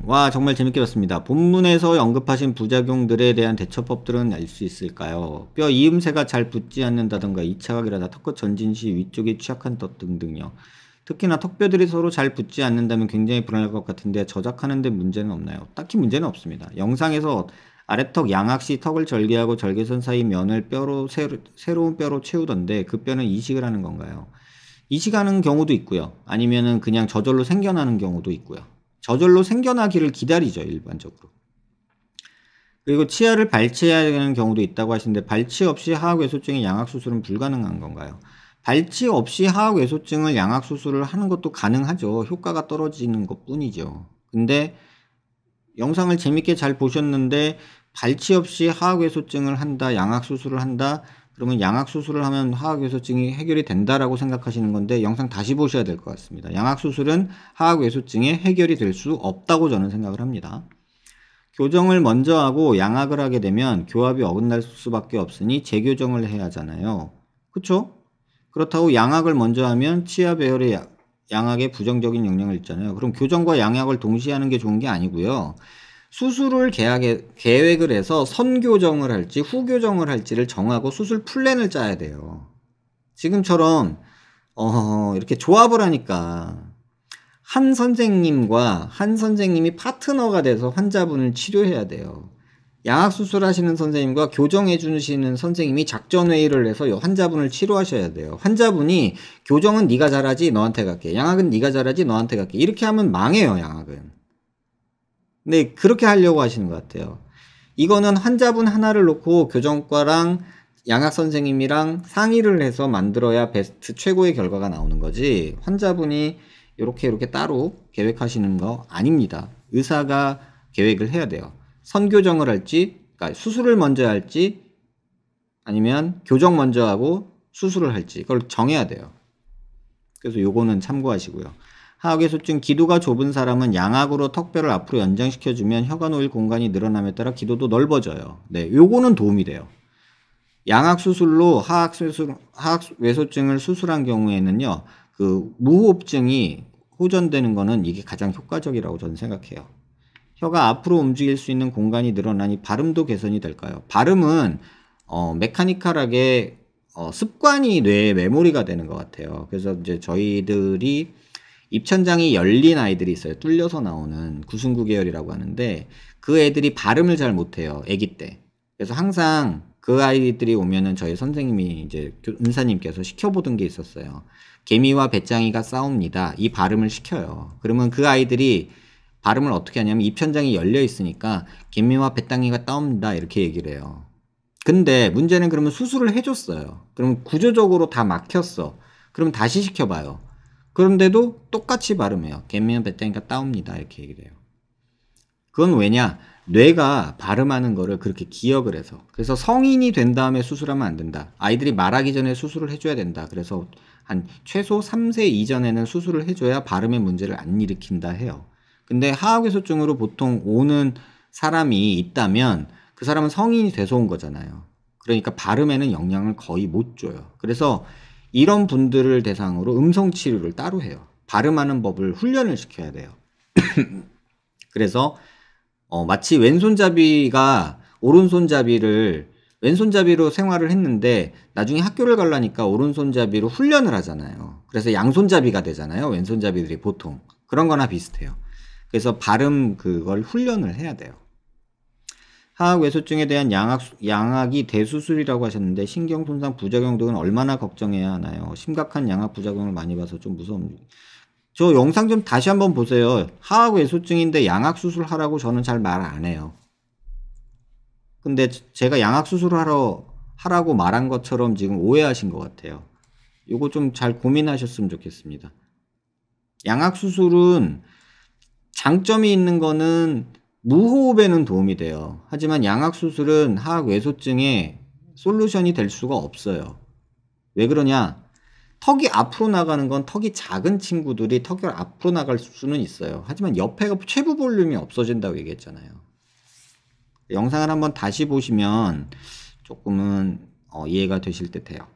와, 정말 재밌게 봤습니다. 본문에서 언급하신 부작용들에 대한 대처법들은 알 수 있을까요? 뼈 이음새가 잘 붙지 않는다던가 2차각이라다 턱끝 전진 시 위쪽이 취약한 것 등등요. 특히나 턱뼈들이 서로 잘 붙지 않는다면 굉장히 불안할 것 같은데 저작하는 데 문제는 없나요? 딱히 문제는 없습니다. 영상에서 아래턱 양악 시 턱을 절개하고 절개선 사이 면을 뼈로 새로운 뼈로 채우던데 그 뼈는 이식을 하는 건가요? 이식하는 경우도 있고요. 아니면은 그냥 저절로 생겨나는 경우도 있고요. 저절로 생겨나기를 기다리죠, 일반적으로. 그리고 치아를 발치해야 되는 경우도 있다고 하시는데 발치 없이 하악외소증의 양악수술은 불가능한 건가요? 발치 없이 하악외소증을 양악수술을 하는 것도 가능하죠. 효과가 떨어지는 것 뿐이죠. 근데 영상을 재밌게 잘 보셨는데 발치 없이 하악외소증을 한다, 양악수술을 한다, 그러면 양악수술을 하면 하악외소증이 해결이 된다라고 생각하시는 건데 영상 다시 보셔야 될 것 같습니다. 양악수술은 하악외소증의 해결이 될 수 없다고 저는 생각을 합니다. 교정을 먼저 하고 양악을 하게 되면 교합이 어긋날 수밖에 없으니 재교정을 해야 하잖아요. 그쵸? 그렇다고 양악을 먼저 하면 치아 배열의 양악에 부정적인 영향을 있잖아요. 그럼 교정과 양악을 동시에 하는 게 좋은 게 아니고요. 수술을 계획을 해서 선교정을 할지 후교정을 할지를 정하고 수술 플랜을 짜야 돼요. 지금처럼 이렇게 조합을 하니까 한 선생님과 한 선생님이 파트너가 돼서 환자분을 치료해야 돼요. 양악수술 하시는 선생님과 교정해 주시는 선생님이 작전회의를 해서 환자분을 치료하셔야 돼요. 환자분이 교정은 네가 잘하지 너한테 갈게, 양악은 네가 잘하지 너한테 갈게, 이렇게 하면 망해요. 양악은. 근데 그렇게 하려고 하시는 것 같아요. 이거는 환자분 하나를 놓고 교정과랑 양악 선생님이랑 상의를 해서 만들어야 베스트 최고의 결과가 나오는 거지, 환자분이 이렇게 따로 계획하시는 거 아닙니다. 의사가 계획을 해야 돼요. 선교정을 할지, 그러니까 수술을 먼저 할지 아니면 교정 먼저 하고 수술을 할지 그걸 정해야 돼요. 그래서 요거는 참고하시고요. 하악외소증 기도가 좁은 사람은 양악으로 턱뼈를 앞으로 연장시켜주면 혀가 놓일 공간이 늘어남에 따라 기도도 넓어져요. 네, 요거는 도움이 돼요. 양악 수술로 하악외소증을 수술한 경우에는요, 그 무호흡증이 호전되는 거는 이게 가장 효과적이라고 저는 생각해요. 혀가 앞으로 움직일 수 있는 공간이 늘어나니 발음도 개선이 될까요? 발음은 메카니컬하게 습관이 뇌에 메모리가 되는 것 같아요. 그래서 이제 저희들이 입천장이 열린 아이들이 있어요. 뚫려서 나오는 구순구 계열이라고 하는데 그 애들이 발음을 잘 못해요. 아기 때. 그래서 항상 그 아이들이 오면은 저희 선생님이 이제 은사님께서 시켜보던 게 있었어요. 개미와 배짱이가 싸웁니다. 이 발음을 시켜요. 그러면 그 아이들이 발음을 어떻게 하냐면 입천장이 열려 있으니까 개미와 배짱이가 싸웁니다 이렇게 얘기를 해요. 근데 문제는 그러면 수술을 해줬어요. 그럼 구조적으로 다 막혔어. 그럼 다시 시켜봐요. 그런데도 똑같이 발음해요. 개미와 배짱이가 싸웁니다 이렇게 얘기를 해요. 그건 왜냐? 뇌가 발음하는 거를 그렇게 기억을 해서. 그래서 성인이 된 다음에 수술하면 안 된다. 아이들이 말하기 전에 수술을 해줘야 된다. 그래서 한 최소 3세 이전에는 수술을 해줘야 발음의 문제를 안 일으킨다 해요. 근데 하악외소증으로 보통 오는 사람이 있다면 그 사람은 성인이 돼서 온 거잖아요. 그러니까 발음에는 영향을 거의 못 줘요. 그래서 이런 분들을 대상으로 음성 치료를 따로 해요. 발음하는 법을 훈련을 시켜야 돼요. 그래서 마치 왼손잡이가 왼손잡이로 생활을 했는데 나중에 학교를 가려니까 오른손잡이로 훈련을 하잖아요. 그래서 양손잡이가 되잖아요. 왼손잡이들이 보통. 그런 거나 비슷해요. 그래서 발음 그걸 훈련을 해야 돼요. 하악외소증에 대한 양악이 대수술이라고 하셨는데 신경손상 부작용 등은 얼마나 걱정해야 하나요? 심각한 양악 부작용을 많이 봐서 좀 무서운. 저 영상 좀 다시 한번 보세요. 하악외소증인데 양악수술하라고 저는 잘 말 안 해요. 근데 제가 양악수술을 하라고 말한 것처럼 지금 오해하신 것 같아요. 이거 좀 잘 고민하셨으면 좋겠습니다. 양악수술은 장점이 있는 거는 무호흡에는 도움이 돼요. 하지만 양악수술은 하악외소증에 솔루션이 될 수가 없어요. 왜 그러냐? 턱이 앞으로 나가는 건 턱이 작은 친구들이 턱이 앞으로 나갈 수는 있어요. 하지만 옆에가 최부 볼륨이 없어진다고 얘기했잖아요. 영상을 한번 다시 보시면 조금은 이해가 되실 듯해요.